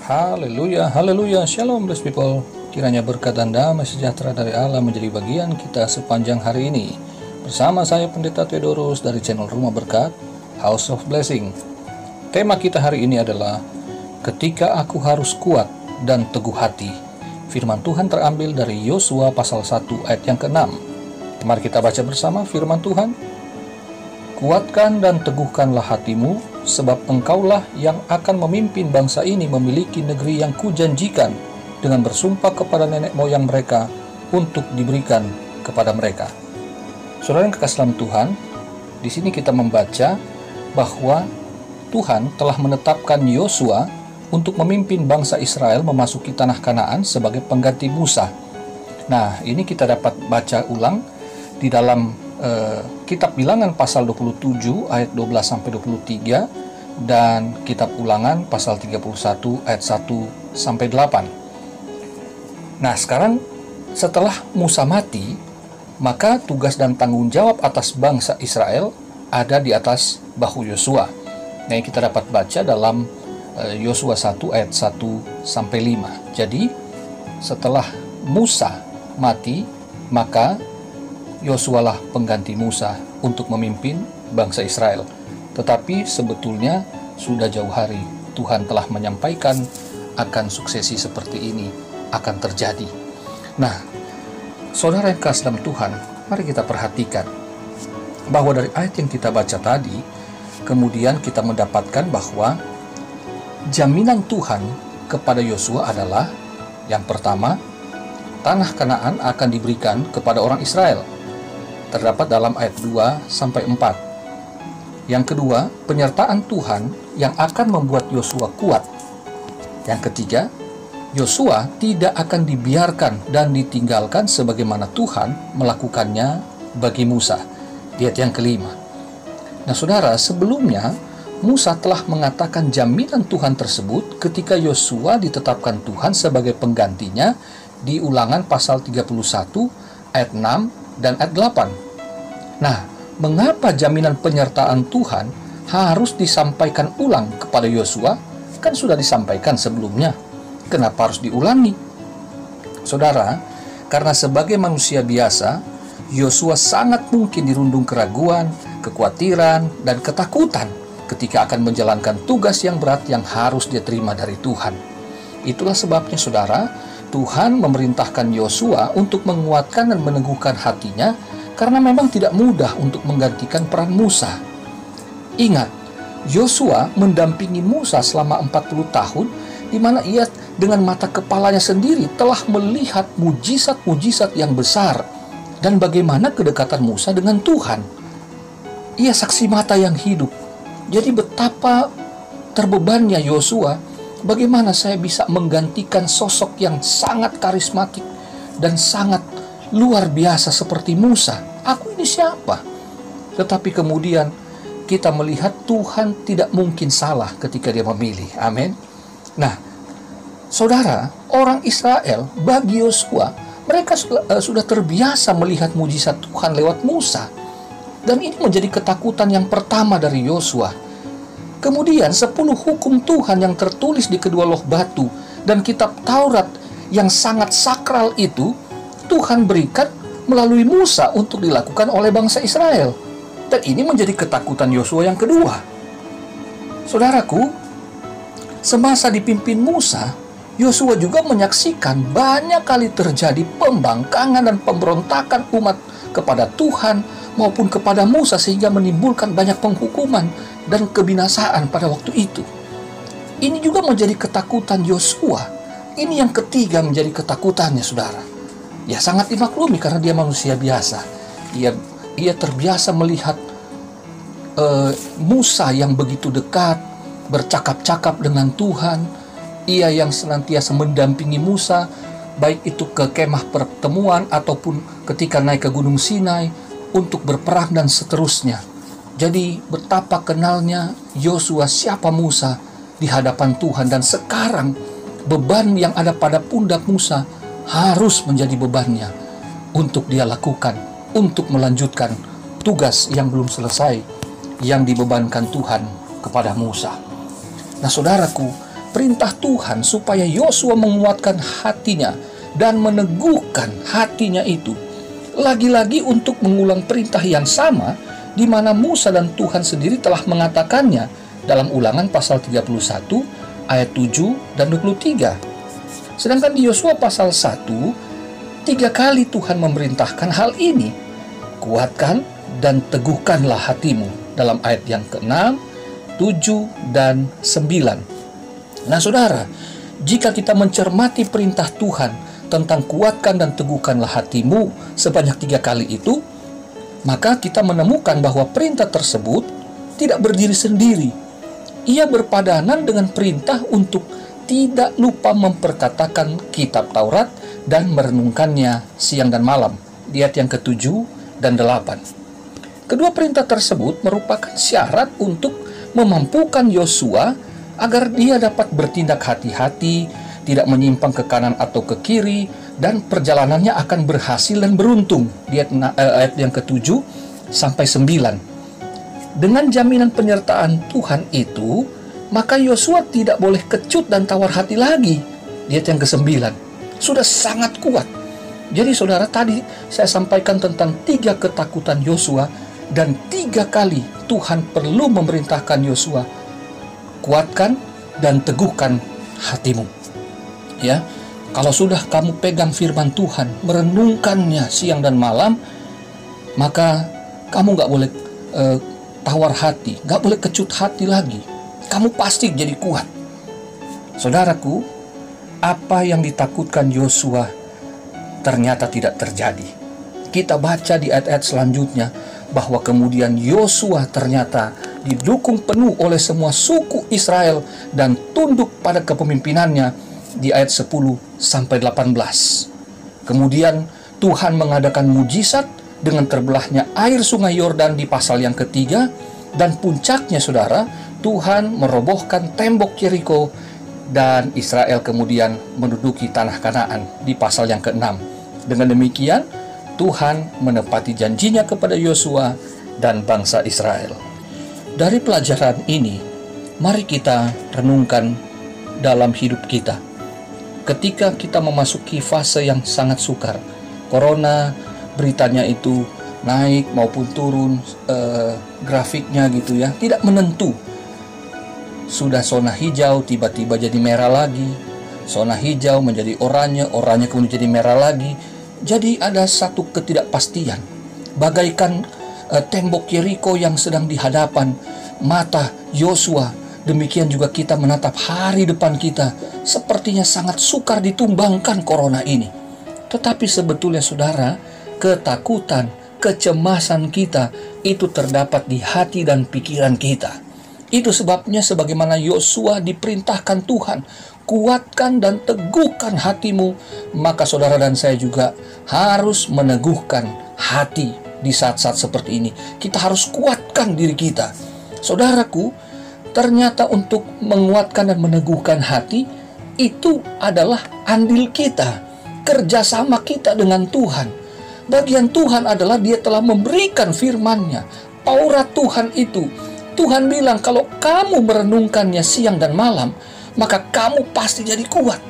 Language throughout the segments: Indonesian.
Haleluya, haleluya, shalom blessed people. Kiranya berkat dan damai sejahtera dari Allah menjadi bagian kita sepanjang hari ini. Bersama saya Pendeta Theodorus dari channel Rumah Berkat, House of Blessing. Tema kita hari ini adalah ketika aku harus kuat dan teguh hati. Firman Tuhan terambil dari Yosua pasal 1 ayat yang ke-6. Mari kita baca bersama firman Tuhan. Kuatkan dan teguhkanlah hatimu, sebab engkaulah yang akan memimpin bangsa ini memiliki negeri yang kujanjikan dengan bersumpah kepada nenek moyang mereka untuk diberikan kepada mereka. Saudara yang kekasih dalam Tuhan, di sini kita membaca bahwa Tuhan telah menetapkan Yosua untuk memimpin bangsa Israel memasuki tanah Kanaan sebagai pengganti Musa. Nah, ini kita dapat baca ulang di dalam Kitab Bilangan pasal 27 ayat 12-23 dan Kitab Ulangan pasal 31 ayat 1-8. Nah, sekarang setelah Musa mati, maka tugas dan tanggung jawab atas bangsa Israel ada di atas bahu Yosua. Nah, yang kita dapat baca dalam Yosua 1 ayat 1-5. Jadi, setelah Musa mati, maka Yosua lah pengganti Musa untuk memimpin bangsa Israel. Tetapi sebetulnya sudah jauh hari Tuhan telah menyampaikan akan suksesi seperti ini akan terjadi. Nah, saudara yang kasih dalam Tuhan, mari kita perhatikan bahwa dari ayat yang kita baca tadi, kemudian kita mendapatkan bahwa jaminan Tuhan kepada Yosua adalah yang pertama, tanah Kanaan akan diberikan kepada orang Israel. Terdapat dalam ayat 2-4. Yang kedua, penyertaan Tuhan yang akan membuat Yosua kuat. Yang ketiga, Yosua tidak akan dibiarkan dan ditinggalkan sebagaimana Tuhan melakukannya bagi Musa. Di ayat yang kelima. Nah, saudara, sebelumnya Musa telah mengatakan jaminan Tuhan tersebut ketika Yosua ditetapkan Tuhan sebagai penggantinya di Ulangan pasal 31 ayat 6 dan ayat 8. Nah, mengapa jaminan penyertaan Tuhan harus disampaikan ulang kepada Yosua? Kan sudah disampaikan sebelumnya. Kenapa harus diulangi? Saudara, karena sebagai manusia biasa, Yosua sangat mungkin dirundung keraguan, kekhawatiran, dan ketakutan ketika akan menjalankan tugas yang berat yang harus dia terima dari Tuhan. Itulah sebabnya, saudara, Tuhan memerintahkan Yosua untuk menguatkan dan meneguhkan hatinya karena memang tidak mudah untuk menggantikan peran Musa. Ingat, Yosua mendampingi Musa selama 40 tahun, di mana ia dengan mata kepalanya sendiri telah melihat mujizat-mujizat yang besar dan bagaimana kedekatan Musa dengan Tuhan. Ia saksi mata yang hidup. Jadi betapa terbebannya Yosua, bagaimana saya bisa menggantikan sosok yang sangat karismatik dan sangat luar biasa seperti Musa. Aku ini siapa? Tetapi kemudian kita melihat Tuhan tidak mungkin salah ketika dia memilih. Amin. Nah, saudara, orang Israel bagi Yosua, mereka sudah terbiasa melihat mujizat Tuhan lewat Musa. Dan ini menjadi ketakutan yang pertama dari Yosua. Kemudian 10 hukum Tuhan yang tertulis di kedua loh batu dan kitab Taurat yang sangat sakral itu Tuhan berikan melalui Musa untuk dilakukan oleh bangsa Israel. Dan ini menjadi ketakutan Yosua yang kedua. Saudaraku, semasa dipimpin Musa, Yosua juga menyaksikan banyak kali terjadi pembangkangan dan pemberontakan umat kepada Tuhan maupun kepada Musa sehingga menimbulkan banyak penghukuman dan kebinasaan pada waktu itu. Ini juga menjadi ketakutan Yosua. Ini yang ketiga menjadi ketakutannya, saudara. Ya, sangat dimaklumi karena dia manusia biasa. Ia terbiasa melihat Musa yang begitu dekat, bercakap-cakap dengan Tuhan. Ia yang senantiasa mendampingi Musa, baik itu ke kemah pertemuan ataupun ketika naik ke Gunung Sinai untuk berperang dan seterusnya. Jadi betapa kenalnya Yosua siapa Musa di hadapan Tuhan, dan sekarang beban yang ada pada pundak Musa harus menjadi bebannya untuk dia lakukan, untuk melanjutkan tugas yang belum selesai yang dibebankan Tuhan kepada Musa. Nah, saudaraku, perintah Tuhan supaya Yosua menguatkan hatinya dan meneguhkan hatinya itu. Lagi-lagi untuk mengulang perintah yang sama di mana Musa dan Tuhan sendiri telah mengatakannya dalam Ulangan pasal 31 ayat 7 dan 23. Sedangkan di Yosua pasal 1, 3 kali Tuhan memerintahkan hal ini. Kuatkan dan teguhkanlah hatimu, dalam ayat yang ke-6, 7, dan 9. Nah saudara, jika kita mencermati perintah Tuhan tentang kuatkan dan teguhkanlah hatimu sebanyak 3 kali itu, maka kita menemukan bahwa perintah tersebut tidak berdiri sendiri. Ia berpadanan dengan perintah untuk tidak lupa memperkatakan kitab Taurat dan merenungkannya siang dan malam, di ayat yang ke-7 dan 8. Kedua perintah tersebut merupakan syarat untuk memampukan Yosua agar dia dapat bertindak hati-hati, tidak menyimpang ke kanan atau ke kiri, dan perjalanannya akan berhasil dan beruntung, di ayat yang ke-7 sampai 9. Dengan jaminan penyertaan Tuhan itu, maka Yosua tidak boleh kecut dan tawar hati lagi, di ayat yang ke-9. Sudah sangat kuat. Jadi saudara, tadi saya sampaikan tentang 3 ketakutan Yosua, dan 3 kali Tuhan perlu memerintahkan Yosua, kuatkan dan teguhkan hatimu. Ya, kalau sudah kamu pegang firman Tuhan, merenungkannya siang dan malam, maka kamu gak boleh tawar hati, gak boleh kecut hati lagi. Kamu pasti jadi kuat. Saudaraku, apa yang ditakutkan Yosua ternyata tidak terjadi. Kita baca di ayat-ayat selanjutnya bahwa kemudian Yosua ternyata didukung penuh oleh semua suku Israel dan tunduk pada kepemimpinannya, di ayat 10 sampai 18. Kemudian Tuhan mengadakan mujizat dengan terbelahnya air sungai Yordan di pasal yang ketiga, dan puncaknya saudara, Tuhan merobohkan tembok Yeriko dan Israel kemudian menduduki tanah Kanaan di pasal yang ke-6. Dengan demikian Tuhan menepati janjinya kepada Yosua dan bangsa Israel. Dari pelajaran ini, mari kita renungkan dalam hidup kita. Ketika kita memasuki fase yang sangat sukar, corona, beritanya itu naik maupun turun, grafiknya gitu ya, tidak menentu. Sudah zona hijau, tiba-tiba jadi merah lagi. Zona hijau menjadi oranye, oranye kemudian jadi merah lagi. Jadi ada satu ketidakpastian. Bagaikan tembok Yeriko yang sedang di hadapan mata Yosua. Demikian juga kita menatap hari depan kita. Sepertinya sangat sukar ditumbangkan corona ini. Tetapi sebetulnya saudara, ketakutan, kecemasan kita itu terdapat di hati dan pikiran kita. Itu sebabnya sebagaimana Yosua diperintahkan Tuhan, kuatkan dan teguhkan hatimu, maka saudara dan saya juga harus meneguhkan hati di saat-saat seperti ini. Kita harus kuatkan diri kita. Saudaraku, ternyata untuk menguatkan dan meneguhkan hati, itu adalah andil kita, kerjasama kita dengan Tuhan. Bagian Tuhan adalah Dia telah memberikan firman-Nya, Taurat Tuhan itu. Tuhan bilang kalau kamu merenungkannya siang dan malam, maka kamu pasti jadi kuat.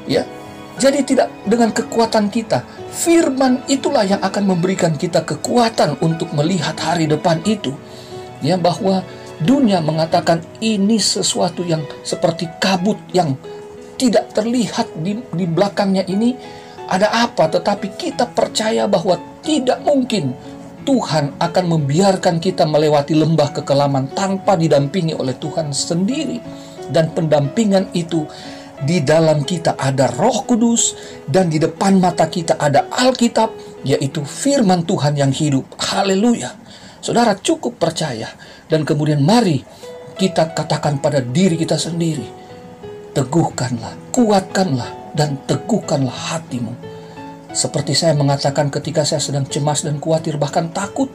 Ya, jadi tidak dengan kekuatan kita. Firman itulah yang akan memberikan kita kekuatan untuk melihat hari depan itu. Ya, bahwa dunia mengatakan ini sesuatu yang seperti kabut yang tidak terlihat di belakangnya ini ada apa, tetapi kita percaya bahwa tidak mungkin Tuhan akan membiarkan kita melewati lembah kekelaman tanpa didampingi oleh Tuhan sendiri. Dan pendampingan itu di dalam kita ada Roh Kudus, dan di depan mata kita ada Alkitab, yaitu firman Tuhan yang hidup. Haleluya. Saudara cukup percaya, dan kemudian mari kita katakan pada diri kita sendiri, teguhkanlah, kuatkanlah, dan teguhkanlah hatimu. Seperti saya mengatakan ketika saya sedang cemas dan khawatir, bahkan takut,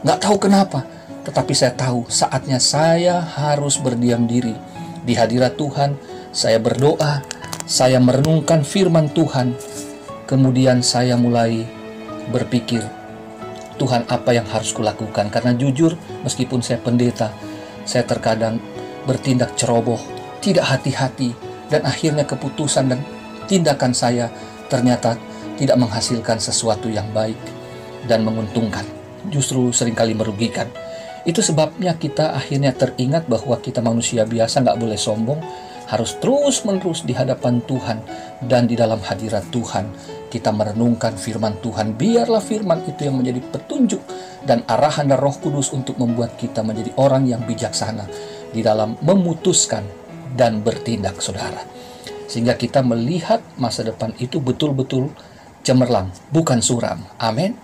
nggak tahu kenapa. Tetapi saya tahu saatnya saya harus berdiam diri di hadirat Tuhan. Saya berdoa, saya merenungkan firman Tuhan. Kemudian saya mulai berpikir, Tuhan apa yang harus kulakukan? Karena jujur, meskipun saya pendeta, saya terkadang bertindak ceroboh, tidak hati-hati, dan akhirnya keputusan dan tindakan saya ternyata tidak menghasilkan sesuatu yang baik dan menguntungkan, justru seringkali merugikan. Itu sebabnya kita akhirnya teringat bahwa kita manusia biasa, nggak boleh sombong, harus terus-menerus di hadapan Tuhan, dan di dalam hadirat Tuhan kita merenungkan firman Tuhan. Biarlah firman itu yang menjadi petunjuk dan arahan dari Roh Kudus untuk membuat kita menjadi orang yang bijaksana di dalam memutuskan dan bertindak, saudara. Sehingga kita melihat masa depan itu betul-betul cemerlang, bukan suram. Amin.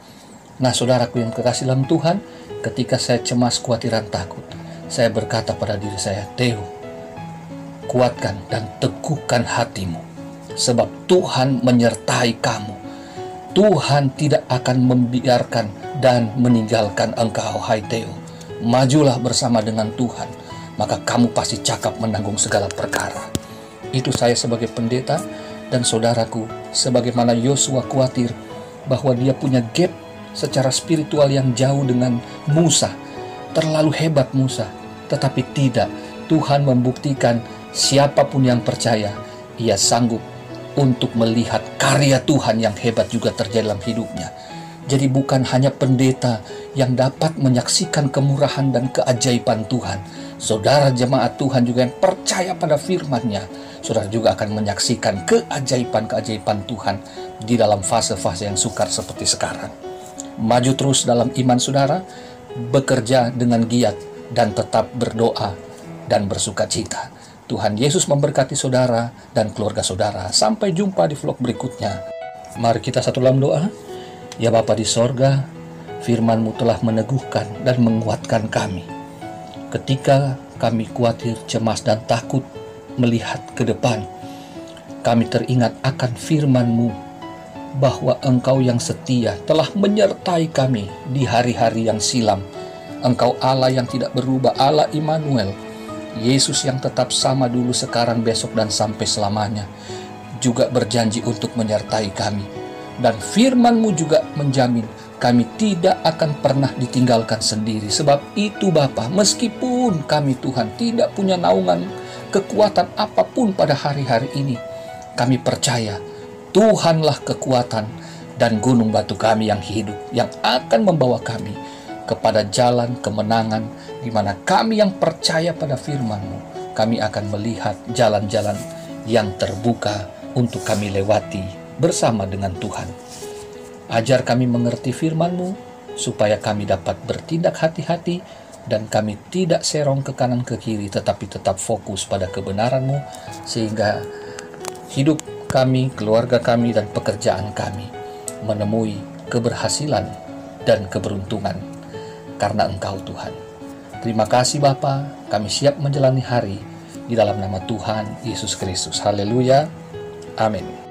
Nah, saudaraku yang kekasih dalam Tuhan, ketika saya cemas, khawatir, dan takut, saya berkata pada diri saya, Theo, kuatkan dan teguhkan hatimu, sebab Tuhan menyertai kamu. Tuhan tidak akan membiarkan dan meninggalkan engkau, hai Theo. Majulah bersama dengan Tuhan, maka kamu pasti cakap menanggung segala perkara. Itu saya sebagai pendeta, dan saudaraku, sebagaimana Yosua khawatir bahwa dia punya gap secara spiritual yang jauh dengan Musa. Terlalu hebat Musa, tetapi tidak. Tuhan membuktikan siapapun yang percaya, ia sanggup untuk melihat karya Tuhan yang hebat juga terjadi dalam hidupnya. Jadi bukan hanya pendeta yang dapat menyaksikan kemurahan dan keajaiban Tuhan. Saudara jemaat Tuhan juga yang percaya pada firman-Nya, saudara juga akan menyaksikan keajaiban-keajaiban Tuhan di dalam fase-fase yang sukar seperti sekarang. Maju terus dalam iman saudara, bekerja dengan giat, dan tetap berdoa dan bersuka cita. Tuhan Yesus memberkati saudara dan keluarga saudara. Sampai jumpa di vlog berikutnya. Mari kita satu dalam doa. Ya Bapa di sorga, firman-Mu telah meneguhkan dan menguatkan kami. Ketika kami khawatir, cemas, dan takut melihat ke depan, kami teringat akan firman-Mu bahwa Engkau yang setia telah menyertai kami di hari-hari yang silam. Engkau Allah yang tidak berubah, Allah Immanuel, Yesus yang tetap sama dulu, sekarang, besok, dan sampai selamanya, juga berjanji untuk menyertai kami. Dan firman-Mu juga menjamin kami tidak akan pernah ditinggalkan sendiri. Sebab itu Bapa, meskipun kami Tuhan tidak punya naungan kekuatan apapun pada hari-hari ini, kami percaya Tuhanlah kekuatan dan gunung batu kami yang hidup, yang akan membawa kami kepada jalan kemenangan, di mana kami yang percaya pada firman-Mu, kami akan melihat jalan-jalan yang terbuka untuk kami lewati bersama dengan Tuhan. Ajar kami mengerti firman-Mu, supaya kami dapat bertindak hati-hati, dan kami tidak serong ke kanan ke kiri, tetapi tetap fokus pada kebenaran-Mu, sehingga hidup kami, keluarga kami, dan pekerjaan kami menemui keberhasilan dan keberuntungan karena Engkau Tuhan. Terima kasih Bapa, kami siap menjalani hari di dalam nama Tuhan Yesus Kristus. Haleluya. Amin.